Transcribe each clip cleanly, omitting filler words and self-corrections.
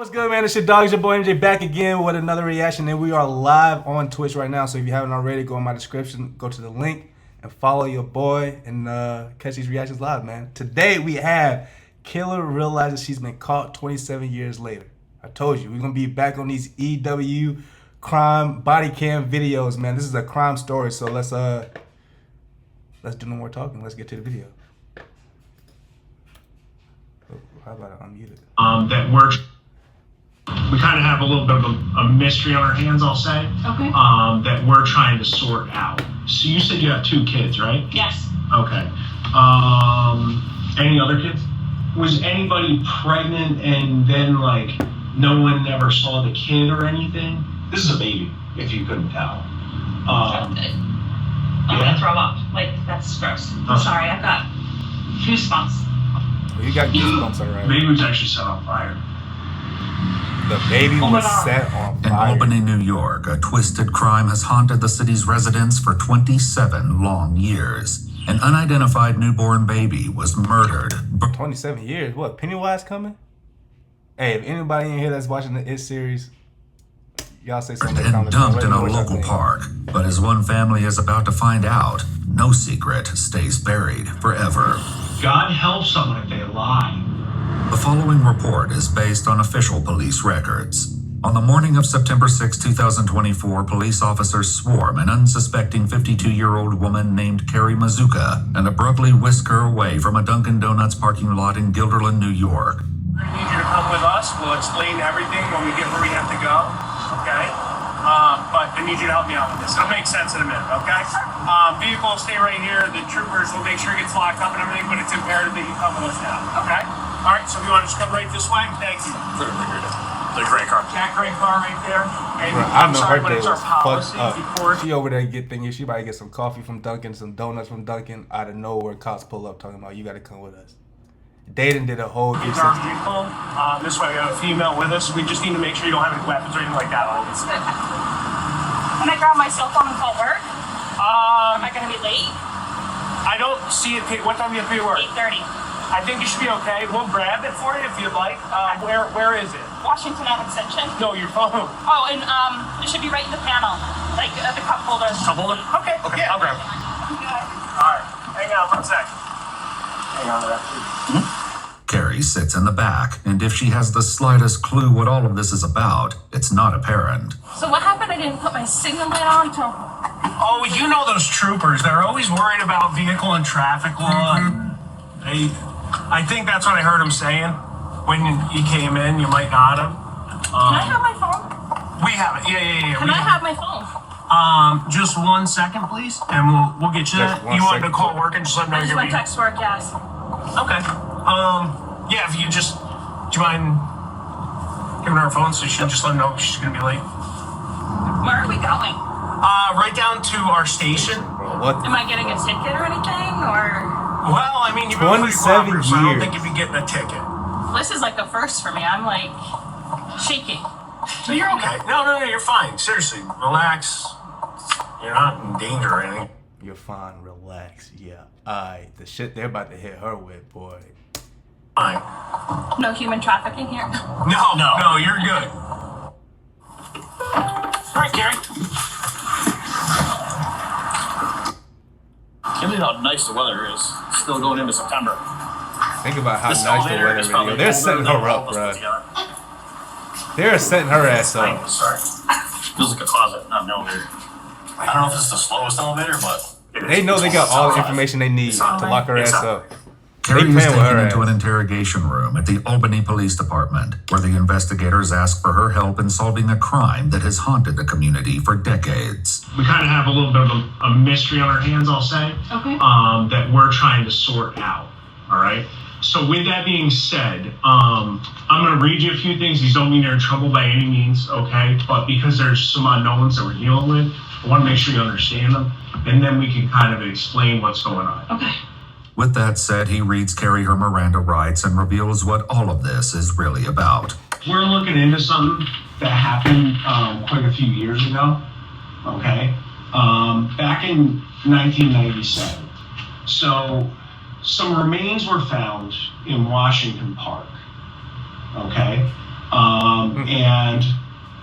What's good, man? It's your dog, it's your boy MJ, back again with another reaction, and we are live on Twitch right now. So if you haven't already, go in my description, go to the link, and follow your boy and catch these reactions live, man. Today we have Killer realizes she's been caught 27 years later. I told you we're gonna be back on these EW crime body cam videos, man. This is a crime story, so let's do no more talking. Let's get to the video. Oh, how about I unmute it? We kind of have a little bit of a mystery on our hands, I'll say. Okay. That we're trying to sort out. So you said you have 2 kids, right? Yes. Okay. Any other kids? Was anybody pregnant and then like no one ever saw the kid or anything? This is a baby, if you couldn't tell. I'm gonna throw up. Like, that's gross. I'm sorry, I've got goosebumps. Oh, you got goosebumps, all right. The baby was actually set on fire. The baby was set on In fire. Albany, New York, a twisted crime has haunted the city's residents for 27 long years. An unidentified newborn baby was murdered. 27 years? What, Pennywise coming? Hey, if anybody in here that's watching the It series, y'all say something. And dumped in a local park. But as one family is about to find out, no secret stays buried forever. God help someone if they lie. The following report is based on official police records. On the morning of September 6, 2024, police officers swarm an unsuspecting 52-year-old woman named Carrie Mazuka and abruptly whisk her away from a Dunkin' Donuts parking lot in Guilderland, New York. We need you to come with us. We'll explain everything when we get where we have to go, okay? But I need you to help me out with this. It'll make sense in a minute, okay? Vehicle will stay right here. The troopers will make sure it gets locked up and everything, but it's imperative that you come with us now, okay? All right, so if you want to just come right this way, thank you. The gray car. That gray car right there. And Bro, I I'm know sorry, her but day it's was our policy fucked before. up. She over there get thinking she about to get some coffee from Dunkin', some donuts from Dunkin'. Out of nowhere, cops pull up talking about you got to come with us. Dayton did a whole It's our 360. vehicle. This way we have a female with us. We just need to make sure you don't have any weapons or anything like that on you. Can I grab my cell phone and call work? Am I gonna be late? I don't see it. What time do you have to be at work? 8:30. I think you should be okay. We'll grab it for you if you'd like. Where is it? Washington Ave Extension. No, your phone. Oh, and it should be right in the panel, like the cup holder. Cup holder? Okay, yeah. I'll grab it. All right, hang on 1 sec. Hang on to that, please. Carrie sits in the back, and if she has the slightest clue what all of this is about, it's not apparent. So what happened? I didn't put my signal light on till. Oh, you know those troopers. They're always worried about vehicle and traffic law. I think that's what I heard him saying. When he came in, you might not have. Can I have my phone? We have it. Yeah. Can I have my phone? Just 1 second, please, and we'll get you that. Just 1 You want to second. call work and just let them know I just you're went being... text work, yes. Okay. Yeah, if you just... Do you mind giving her a phone so she can just let them know she's going to be late? Where are we going? Right down to our station. Bro, what? Am I getting a ticket or anything, or? Well, I mean, you've been pretty 27 cooperative, so I don't think years. you'd be getting a ticket. This is like a first for me. I'm like shaking. So you're okay. No, you're fine. Seriously, relax. You're not in danger or anything. You're fine, relax. Yeah. Alright, the shit they're about to hit her with, boy. Fine. No human trafficking here. No, you're good. All right, Carrie. Can't believe how nice the weather is. Still going into September. Think about how This nice the elevator weather is is. probably Yo, they're colder setting than her all up, of us bro. put together. They're setting her ass up. Sorry. Feels like a closet, not an elevator. I don't know if it's the slowest elevator, but They know they got all the information they need to lock her ass up. Carrie is playing with taken her into ass. an interrogation room at the Albany Police Department, where the investigators ask for her help in solving a crime that has haunted the community for decades. We kind of have a little bit of a mystery on our hands, I'll say. Okay. That we're trying to sort out. All right. So with that being said, I'm going to read you a few things. These don't mean you're in trouble by any means, okay? But because there's some unknowns that we're dealing with, I want to make sure you understand them, and then we can kind of explain what's going on. Okay. With that said, he reads Carrie her Miranda rights and reveals what all of this is really about. We're looking into something that happened quite a few years ago, okay? Back in 1997. So some remains were found in Washington Park, okay? And,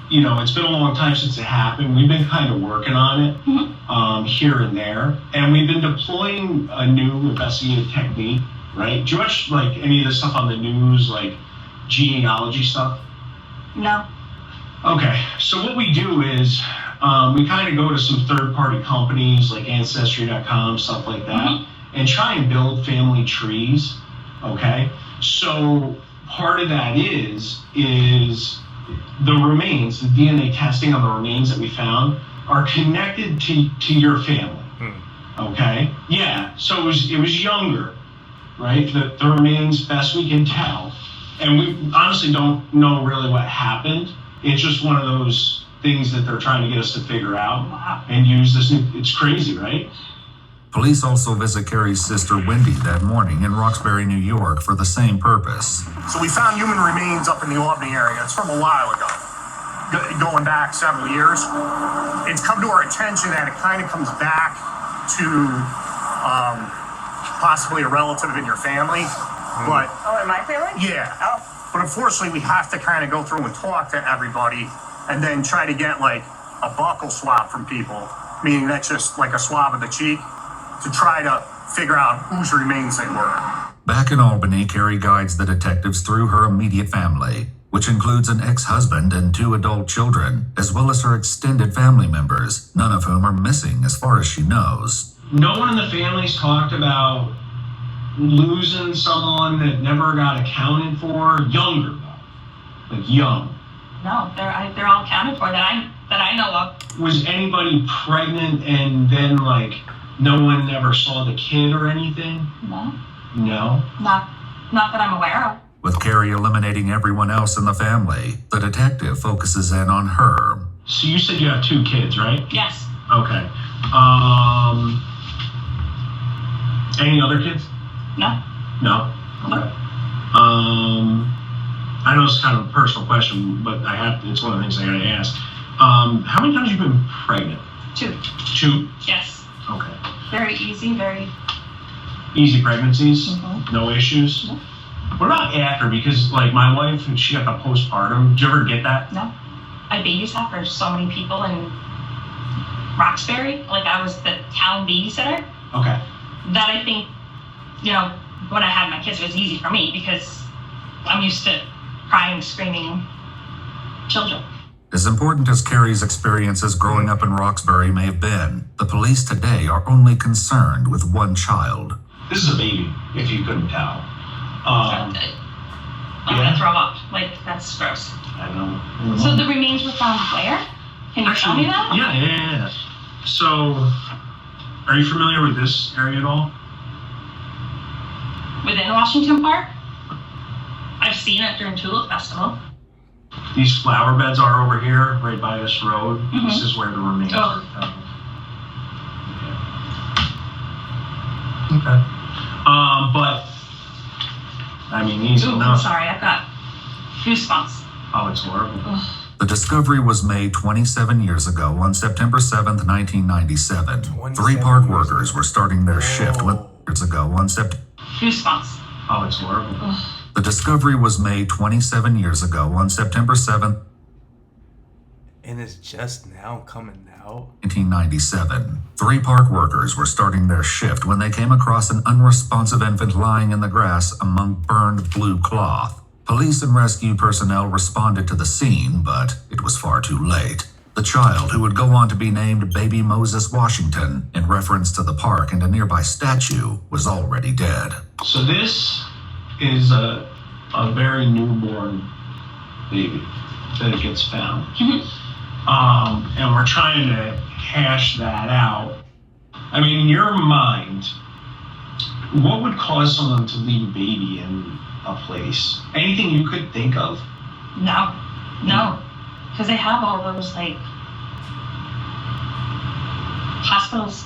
you know, it's been a long time since it happened. We've been kind of working on it here and there. And we've been deploying a new investigative technique, right? Do you watch, like, any of the stuff on the news, like genealogy stuff? No. Okay, so what we do is we kind of go to some third-party companies like Ancestry.com, stuff like that, and try and build family trees, okay? So part of that is the remains, the DNA testing on the remains that we found are connected to your family, okay? Yeah, so it was younger, right? The remains, best we can tell. And we honestly don't know really what happened. It's just one of those things that they're trying to get us to figure out and use this new, it's crazy, right? Police also visit Carrie's sister Wendy that morning in Roxbury, New York for the same purpose. So we found human remains up in the Albany area. It's from a while ago, going back several years. It's come to our attention that it kind of comes back to possibly a relative in your family. But Oh, in my family? yeah. But unfortunately, we have to kind of go through and talk to everybody and then try to get like a buccal swab from people, meaning that's just like a swab of the cheek, to try to figure out whose remains they were. Back in Albany, Carrie guides the detectives through her immediate family, which includes an ex-husband and 2 adult children, as well as her extended family members, none of whom are missing as far as she knows. No one in the family's talked about losing someone that never got accounted for. Younger though, like young. No, they're all accounted for that I know of. Was anybody pregnant and then like no one ever saw the kid or anything? No, No. not that I'm aware of. With Carrie eliminating everyone else in the family, the detective focuses in on her. So you said you have 2 kids, right? Yes. Okay. Any other kids? No. No. Okay. I know it's kind of a personal question, but it's one of the things I gotta ask. How many times have you been pregnant? 2. 2? Yes. Okay. Very easy, very. Easy pregnancies? Mhm. No issues? No. What about after? Because like my wife, she got the postpartum. Did you ever get that? No. I babysat for so many people in Roxbury. Like I was the town babysitter. Okay. That I think, you know, when I had my kids, it was easy for me because I'm used to crying, screaming children. As important as Carrie's experiences growing up in Roxbury may have been, the police today are only concerned with one child. This is a baby, if you couldn't tell. I'm yeah. gonna throw up. Like that's gross. I don't know. So the remains were found where? Can you tell me that? Yeah. So, are you familiar with this area at all? Within Washington Park? I've seen it during Tulip Festival. These flower beds are over here, right by this road. Mhm. This is where the remains Oh. are found. Yeah. Okay. But I mean, easy Ooh, I'm enough. sorry, I've got goosebumps. Oh, it's horrible. Ugh. The discovery was made 27 years ago on September 7th, 1997. 3 park workers were starting their shift years ago on September. Goosebumps. Oh, it's horrible. Ugh. The discovery was made 27 years ago on September 7th, And it's just now coming out. 1997. 3 park workers were starting their shift when they came across an unresponsive infant lying in the grass among burned blue cloth. Police and rescue personnel responded to the scene, but it was far too late. The child, who would go on to be named Baby Moses Washington in reference to the park and a nearby statue, was already dead. So this is a very newborn baby that it gets found. And we're trying to hash that out. I mean, in your mind, what would cause someone to leave a baby in a place? Anything you could think of? No. Because they have all those, like, hospitals,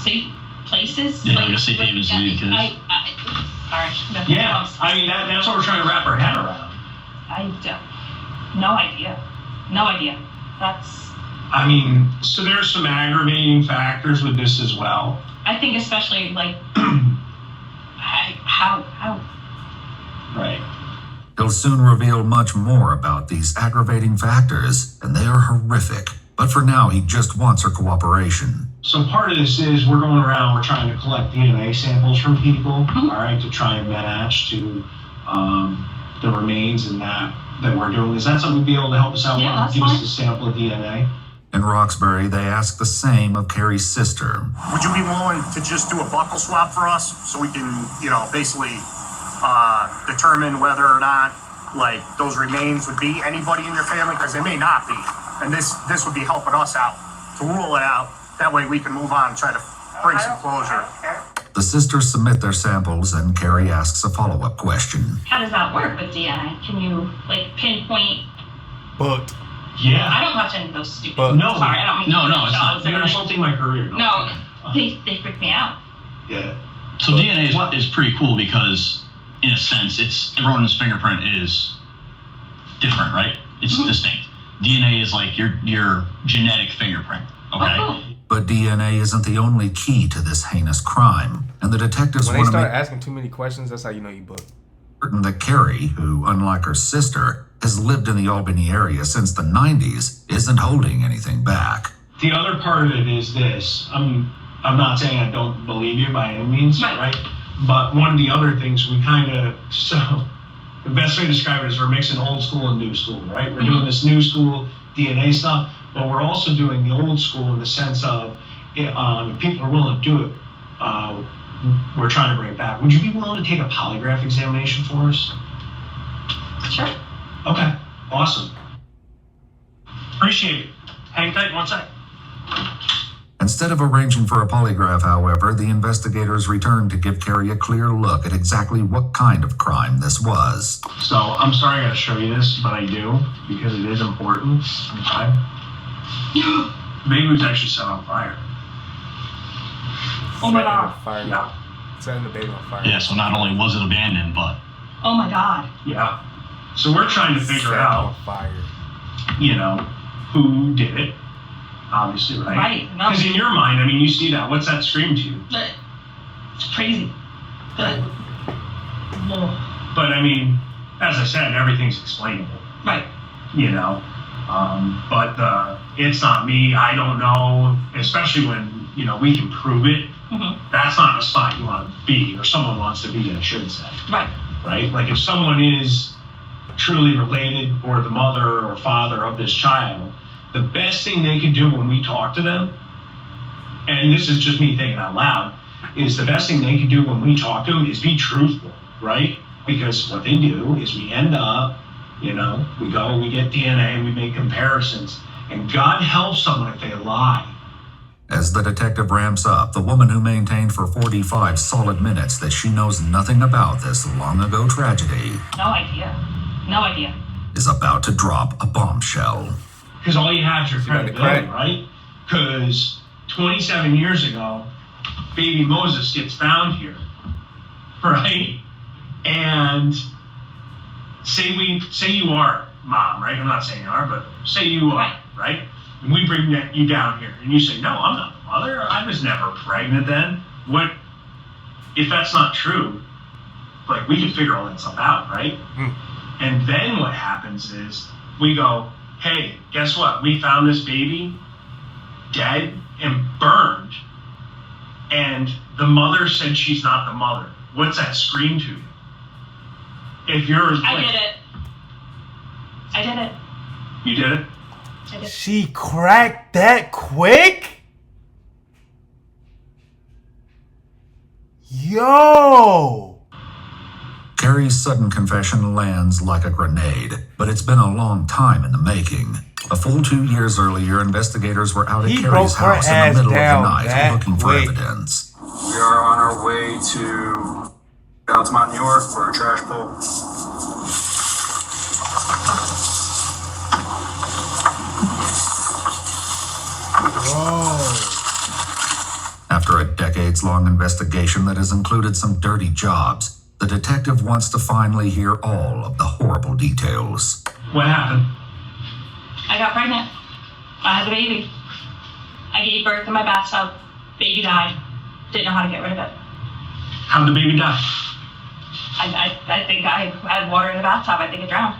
safe places. Yeah, like a safe haven city, because... Sorry. Yeah, I mean, that's what we're trying to wrap our head around. No idea. That's... I mean, so there's some aggravating factors with this as well. I think especially, like, how? Right. He'll soon reveal much more about these aggravating factors, and they are horrific. But for now, he just wants her cooperation. So part of this is we're going around, we're trying to collect DNA samples from people, all right, to try and match to the remains and that we're doing. Is that something you'd be able to help us out Yeah, with? that's Give fine. us a sample of DNA. In Roxbury, they ask the same of Carrie's sister. Would you be willing to just do a buckle swab for us so we can, basically determine whether or not, like, those remains would be anybody in your family? Because they may not be. And this would be helping us out to rule it out. That way we can move on and try to bring some closure. The sisters submit their samples, and Carrie asks a follow-up question. How does that work with DNA? Can you like pinpoint? Booked. Yeah. I don't watch any of those stupid. But- No. Sorry, I don't mean. No, to no, shows it's not. that You're are like- insulting my career. No, they freak me out. Yeah. So DNA is pretty cool because, in a sense, everyone's fingerprint is different, right? It's distinct. DNA is like your genetic fingerprint. Okay. Oh, cool. But DNA isn't the only key to this heinous crime, and the detectives When they want to start make asking too many questions, that's how you know you booked. certain that Carrie, who, unlike her sister, has lived in the Albany area since the 90s, isn't holding anything back. The other part of it is this. I'm not saying I don't believe you by any means, right? But one of the other things we the best way to describe it is we're mixing old school and new school, right? We're doing this new school DNA stuff, but we're also doing the old school in the sense of if people are willing to do it, we're trying to bring it back. Would you be willing to take a polygraph examination for us? Sure. Okay, awesome. Appreciate it. Hang tight one sec. Instead of arranging for a polygraph, however, the investigators returned to give Carrie a clear look at exactly what kind of crime this was. So I'm sorry I gotta show you this, but I do because it is important. Okay. The baby was actually set on fire. Oh my god. Fire. Yeah. Setting the baby on fire. Yeah. So not only was it abandoned, but Oh my god. Yeah. So we're trying to figure Set out, on fire. who did it. Obviously, right? Right. No. Because in your mind, I mean, you see that. What's that scream to you? But it's crazy. But no. But I mean, as I said, everything's explainable. Right. But it's not me. I don't know. Especially when we can prove it. Mm-hmm. That's not a spot you want to be, or someone wants to be, I should say. Right. Right? Like if someone is truly related, or the mother or father of this child, the best thing they can do when we talk to them, and this is just me thinking out loud, is the best thing they can do when we talk to them is be truthful, right? Because what they do is we end up, we go and we get DNA and we make comparisons, and God help someone if they lie. As the detective ramps up, the woman who maintained for 45 solid minutes that she knows nothing about this long-ago tragedy No idea. No idea. is about to drop a bombshell. Because all you have is your got the credibility, credit. right? Because 27 years ago, baby Moses gets found here, right? And say you are mom, right? I'm not saying you are, but say you are, right? And we bring you down here, and you say, no, I'm not the mother. I was never pregnant then. What if that's not true? Like, we can figure all that stuff out, right? And then what happens is we go, hey, guess what? We found this baby dead and burned, and the mother said she's not the mother. What's that scream to you? If you're I did it. I did it. You did it? I did. She cracked that quick? Yo! Carrie's sudden confession lands like a grenade, but it's been a long time in the making. A full 2 years earlier, investigators were out at He Carrie's broke her house in ass the middle of the down night that looking for quick. evidence. We are on our way to Altamont, New York for a trash pull. After a decades-long investigation that has included some dirty jobs, the detective wants to finally hear all of the horrible details. What happened? I got pregnant. I had a baby. I gave birth in my bathtub. Baby died. Didn't know how to get rid of it. How'd the baby die? I think I had water in the bathtub. I think it drowned.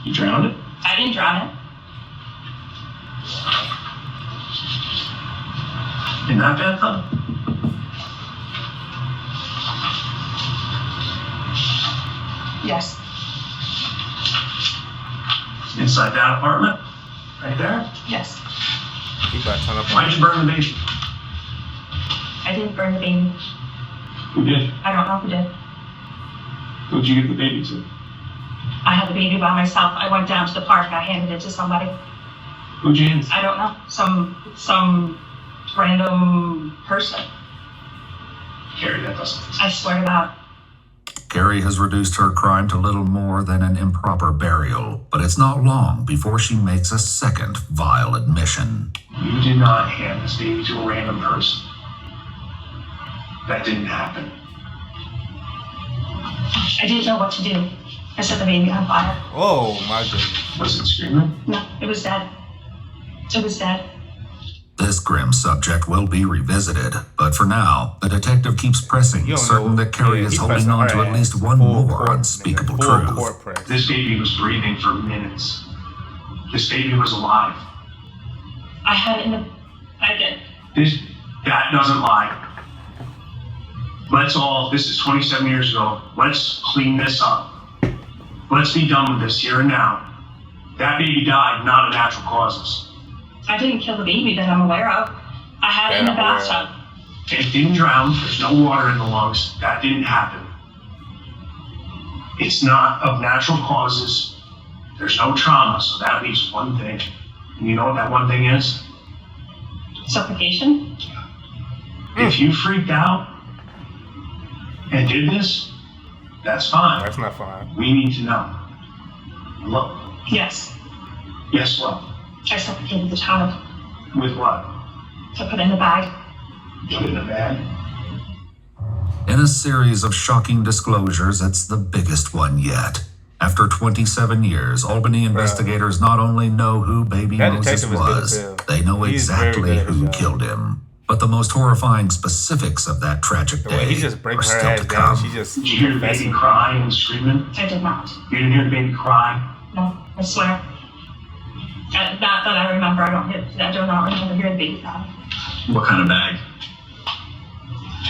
You drowned it? I didn't drown it. In that bathtub? Yes. Inside that apartment? Right there? Yes. He about to turn up on Why'd you burn the baby? I didn't burn the baby. Who did? I don't know who did. Who'd you give the baby to? I had the baby by myself. I went down to the park. I handed it to somebody. Who'd you hand it to? I don't know. Some random person. Carrie, that doesn't. I swear to God. Carrie has reduced her crime to little more than an improper burial, but it's not long before she makes a second vile admission. You did not hand this baby to a random person. That didn't happen. I didn't know what to do. I set the baby on fire. Oh my goodness. Was it screaming? No, it was dead. It was dead. This grim subject will be revisited, but for now, the detective keeps pressing, You don't certain know- that Carrie yeah, is he holding pressing on her to at ass. least one Full more court, unspeakable nigga. Full truth. court press. This baby was breathing for minutes. This baby was alive. I had it in the. I did. That doesn't lie. This is 27 years ago. Let's clean this up. Let's be done with this here and now. That baby died, not of natural causes. I didn't kill the baby that I'm aware of. I had it in the Yeah, I'm aware bathtub. It didn't drown. There's no water in the lungs. That didn't happen. It's not of natural causes. There's no trauma, so that leaves one thing. And you know what that one thing is? Suffocation? If you freaked out and did this, that's fine. That's not fine. We need to know. Look, Yes. guess what? I suffocated the child. With what? To put in the bag. Put it in a bag? In a series of shocking disclosures, it's the biggest one yet. After 27 years, Albany investigators not only know who baby That Moses detective is good as was, hell. they know He's very exactly good at his who job. killed him. But the most horrifying specifics of that tragic The way day he just are breaks her still ass to down. come. She just Did you hear the baby confessing. crying and screaming? I did not. You didn't hear the baby cry? No, I swear. Not that I remember. I do not remember hearing the baby cry. What kind of bag?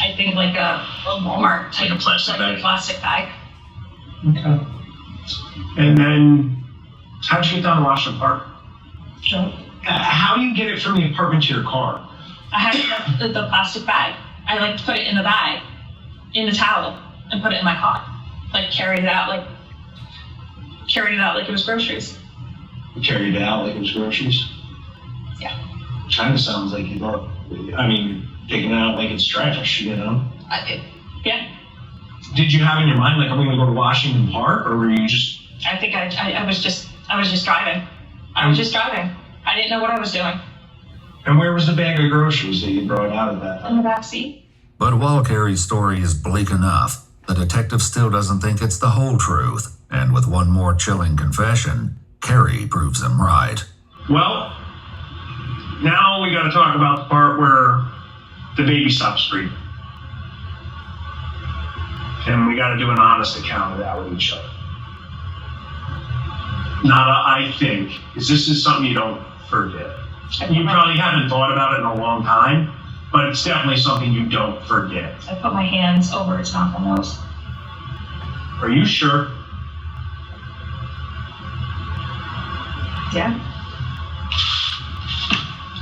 I think like a Walmart type. Like a plastic like bag? a plastic bag. Okay. And then, how'd you get down to Washington Park? So How do you get it from the apartment to your car? I had the plastic bag. I like put it in the bag, in the towel, and put it in my car. Like carried it out like it was groceries. You carried it out like it was groceries? Yeah. Kind of sounds like you brought, taking it out like it's trash, you know? Yeah. Did you have in your mind, like, I'm going to go to Washington Park, or were you just... I think I was just driving. I was just driving. I didn't know what I was doing. And where was the bag of groceries that you brought out of that? In the back seat. But while Carrie's story is bleak enough, the detective still doesn't think it's the whole truth. And with one more chilling confession, Carrie proves him right. Well, now we got to talk about the part where the baby stops screaming. And we got to do an honest account of that with each other. Not I think, because this is something you don't forget. You probably haven't thought about it in a long time, but it's definitely something you don't forget. I put my hands over its mouth and nose. Are you sure? Yeah.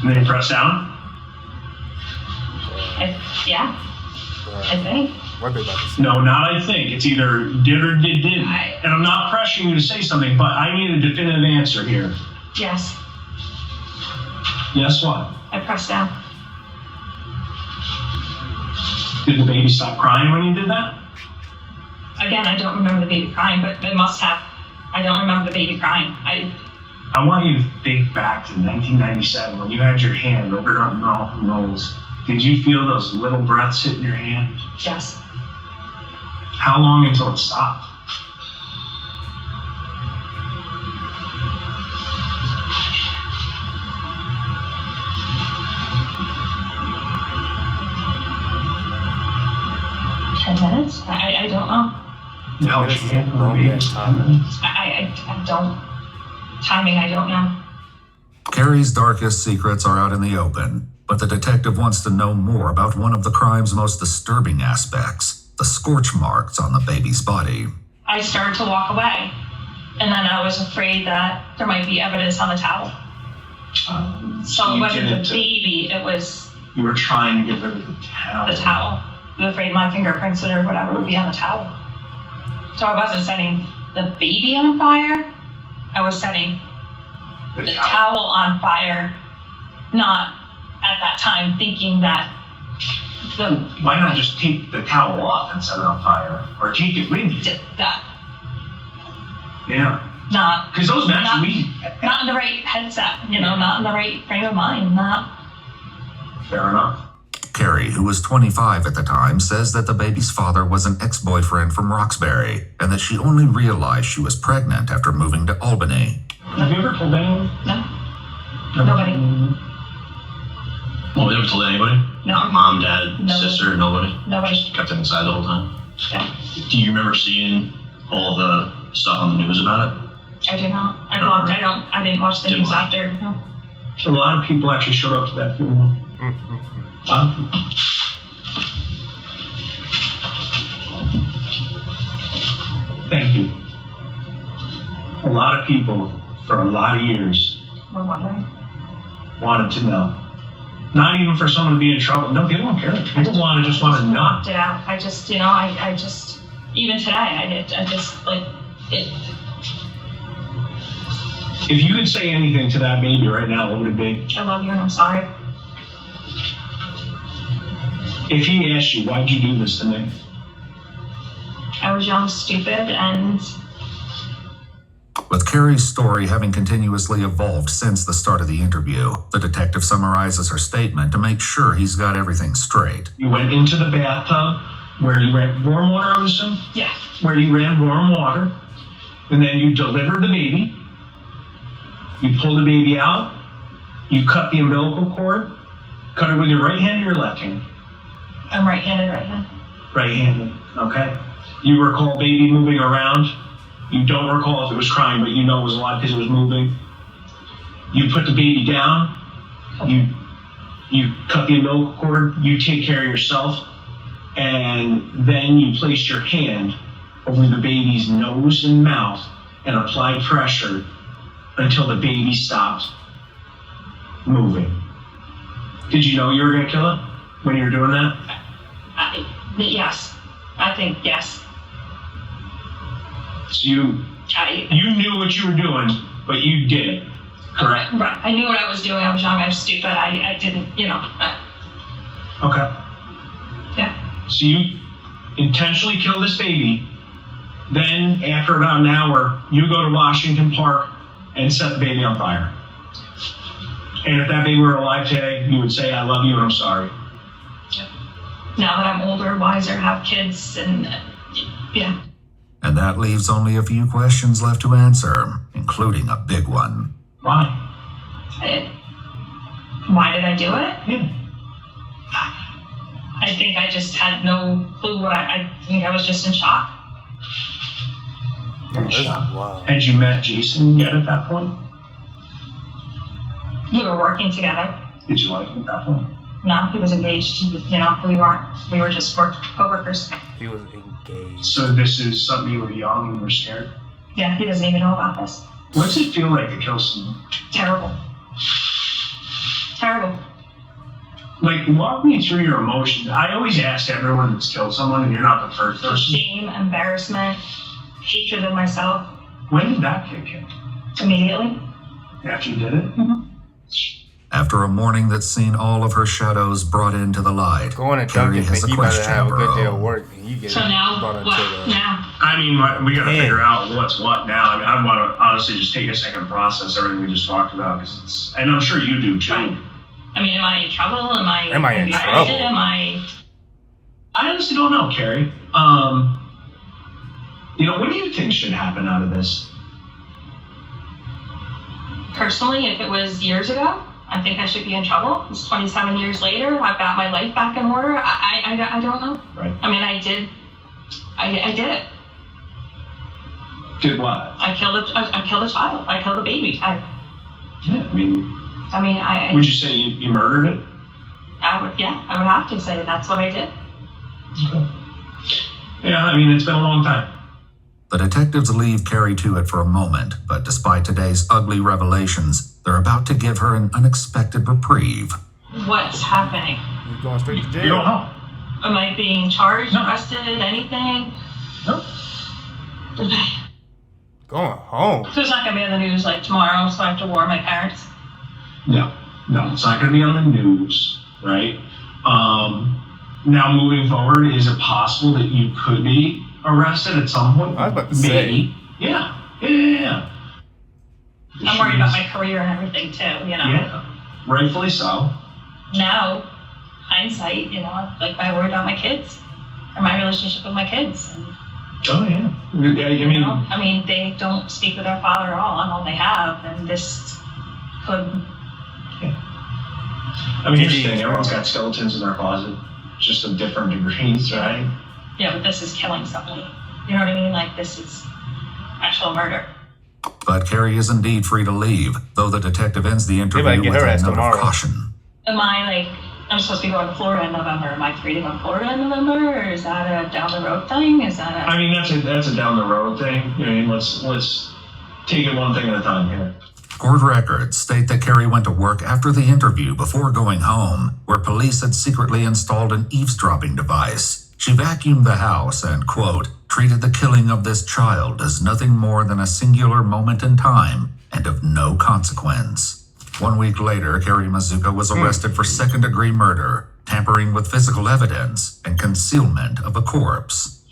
And then you press down? Yeah. I think. What they about to say? No, not I think. It's either did or didn't. I- And I'm not pressuring you to say something, but I need a definitive answer here. Yes. Yes, what? I pressed down. Did the baby stop crying when you did that? Again, I don't remember the baby crying, but it must have. I don't remember the baby crying. I want you to think back to 1997 when you had your hand over your mouth and nose. Did you feel those little breaths hit in your hand? Yes. How long until it stopped? $10 minutes? I don't know. No, she can't. I don't. Timing, I don't know. Carrie's darkest secrets are out in the open, but the detective wants to know more about one of the crime's most disturbing aspects, the scorch marks on the baby's body. I started to walk away, and then I was afraid that there might be evidence on the towel. So it wasn't the baby, it was You were trying to get rid of the towel. the towel. I was afraid my fingerprints or whatever would be on the towel. So I wasn't setting the baby on fire, I was setting the towel on fire, not at that time thinking that the Why not just take the towel off and set it on fire? Or take it with you? that Yeah. not Because those matches, not in the right headset, not in the right frame of mind, not. fair enough. Carrie, who was 25 at the time, says that the baby's father was an ex-boyfriend from Roxbury and that she only realized she was pregnant after moving to Albany. Have you ever told anyone? No. Nobody. Well, we never told anybody? No. Mom, dad, No. sister, nobody? Nobody. Just kept it inside the whole time? Yeah. Do you remember seeing all the stuff on the news about it? I do not. I didn't watch the Didn't news watch. after. No. A lot of people actually showed up to that funeral. Thank you. A lot of people, for a lot of years, We're wondering. wanted to know. Not even for someone to be in trouble. No, they don't care. People just want to know. Knocked it out. I just, I just, even today, I just, like, it. If you could say anything to that baby right now, what would it be? I love you and I'm sorry. If he asked you, why'd you do this to me? I was young, stupid, and With Carrie's story having continuously evolved since the start of the interview, the detective summarizes her statement to make sure he's got everything straight. You went into the bathtub where you ran warm water, I would assume? yeah. Where you ran warm water, and then you delivered the baby. You pulled the baby out. You cut the umbilical cord. Cut it with your right hand or your left hand? I'm right-handed right now. Right-handed. Okay. You recall baby moving around. You don't recall if it was crying, but you know it was alive because it was moving. You put the baby down. You cut the umbilical cord. You take care of yourself, and then you placed your hand over the baby's nose and mouth and applied pressure until the baby stopped moving. Did you know you were going to kill it when you were doing that? Yes. I think yes. So you knew what you were doing, but you did it, correct? Right. I knew what I was doing. I was young. I was stupid. I didn't, Okay. yeah. So you intentionally kill this baby. Then, after about an hour, you go to Washington Park and set the baby on fire. And if that baby were alive today, you would say, I love you and I'm sorry. Now that I'm older, wiser, have kids, and yeah. And that leaves only a few questions left to answer, including a big one. Why? Why did I do it? Yeah. I think I just had no clue what I think I was just in shock. Wow. Had you met Jason yet at that point? We were working together. Did you like him at that point? No, he was engaged. We weren't. We were just co-workers. He was engaged. So this is something you were young and you were scared? Yeah, he doesn't even know about this. What's it feel like to kill someone? Terrible. Terrible. Like, walk me through your emotions. I always ask everyone that's killed someone, and you're not the first person. Shame, embarrassment, hatred of myself. When did that kick in? Immediately. After you did it? After a morning that's seen all of her shadows brought into the light, Going to Carrie Dunkin', has a think you better question have of a her good day of own. work, and you get So now, brought what? into the. Now. I mean, we got to Man. figure out what's what now. I mean, I want to honestly just take a second to process everything we just talked about, because it's, and I'm sure you do too. Right. I mean, am I in trouble? Am I Am I in gonna be trouble? arrested? Am I? I honestly don't know, Carrie. What do you think should happen out of this? Personally, if it was years ago, I think I should be in trouble. It's 27 years later. I've got my life back in order. I don't know. Right. I mean, I did it. Did what? I killed a child. I killed a baby. Yeah, I would you say you murdered it? I would have to say that's what I did. Yeah, it's been a long time. The detectives leave Carrie to it for a moment, but despite today's ugly revelations, they're about to give her an unexpected reprieve. What's happening? You're going straight to jail. You don't know. Am I being charged, No. arrested, anything? No. Going home. So it's not gonna be on the news like tomorrow, so I have to warn my parents. No, it's not going to be on the news, right? Now, moving forward, is it possible that you could be arrested at some point? I was about to Maybe. say. Yeah. I'm worried about my career and everything too, Yeah, rightfully so. Now, hindsight, like I worry about my kids and my relationship with my kids. And, Oh, yeah. they don't speak with their father at all. I'm all they have, and this could. here's the thing, everyone's got skeletons in their closet, just of different degrees, right? Yeah, but this is killing somebody. You know what I mean? Like, this is actual murder. But Carrie is indeed free to leave, though the detective ends the interview might get with her a ass note tomorrow. of caution. Am I, I'm supposed to be going to Florida in November. Am I free to go to Florida in November, or is that a down the road thing? Is that a... That's a down the road thing. Let's take it one thing at a time here. Court records state that Carrie went to work after the interview before going home, where police had secretly installed an eavesdropping device. She vacuumed the house and, quote, treated the killing of this child as nothing more than a singular moment in time and of no consequence. 1 week later, Carrie Mazuka was arrested for second-degree murder, tampering with physical evidence, and concealment of a corpse.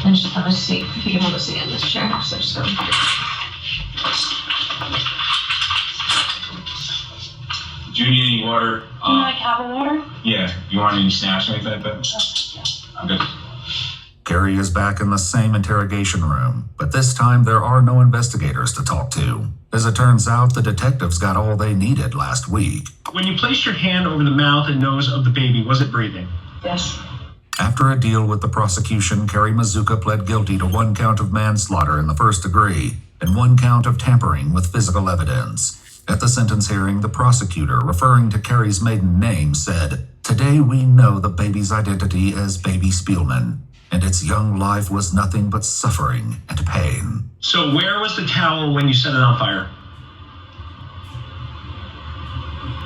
And just have a seat. If you can have a seat in this chair, so just go. Do you need any water? You like have a water? Yeah. You want any snacks or anything like that? I'm good. Carrie is back in the same interrogation room, but this time there are no investigators to talk to. As it turns out, the detectives got all they needed last week. When you placed your hand over the mouth and nose of the baby, was it breathing? Yes. After a deal with the prosecution, Carrie Mazuka pled guilty to 1 count of manslaughter in the first degree and 1 count of tampering with physical evidence. At the sentence hearing, the prosecutor, referring to Carrie's maiden name, said, "Today we know the baby's identity as Baby Spielman, and its young life was nothing but suffering and pain." So where was the towel when you set it on fire?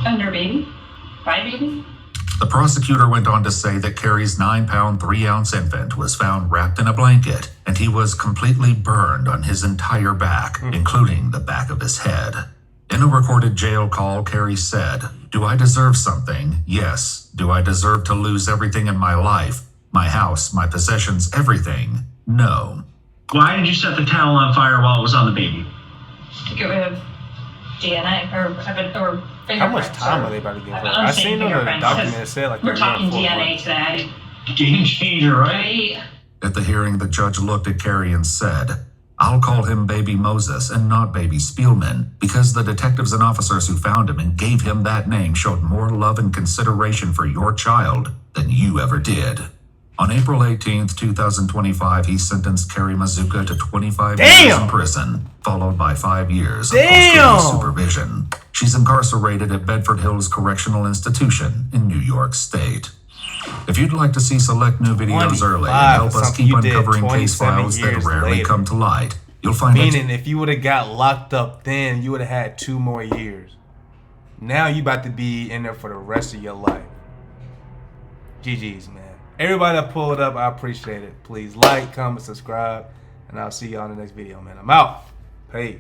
Under baby? By baby? The prosecutor went on to say that Carrie's 9-pound, 3-ounce infant was found wrapped in a blanket, and he was completely burned on his entire back, including the back of his head. In a recorded jail call, Carrie said, "Do I deserve something? Yes. Do I deserve to lose everything in my life? My house, my possessions, everything? No." Why did you set the towel on fire while it was on the baby? To get rid of DNA or fingerprints. How much time are they about to give her? I seen on the document it said like we're talking 4 DNA months. today, Game changer, right? right? At the hearing, the judge looked at Carrie and said, "I'll call him Baby Moses and not Baby Spielman, because the detectives and officers who found him and gave him that name showed more love and consideration for your child than you ever did." On April 18th, 2025, he sentenced Carrie Mazuka to 25 years in prison, followed by 5 years of post-release supervision. She's incarcerated at Bedford Hills Correctional Institution in New York State. If you'd like to see select new videos early and help us something keep you did uncovering case 27 files that years rarely later. come to light, you'll find Meaning, if you would have got locked up then, you would have had 2 more years. Now you about to be in there for the rest of your life. GG's, man. Everybody that pulled up, I appreciate it. Please like, comment, subscribe, and I'll see y'all in the next video, man. I'm out. Peace.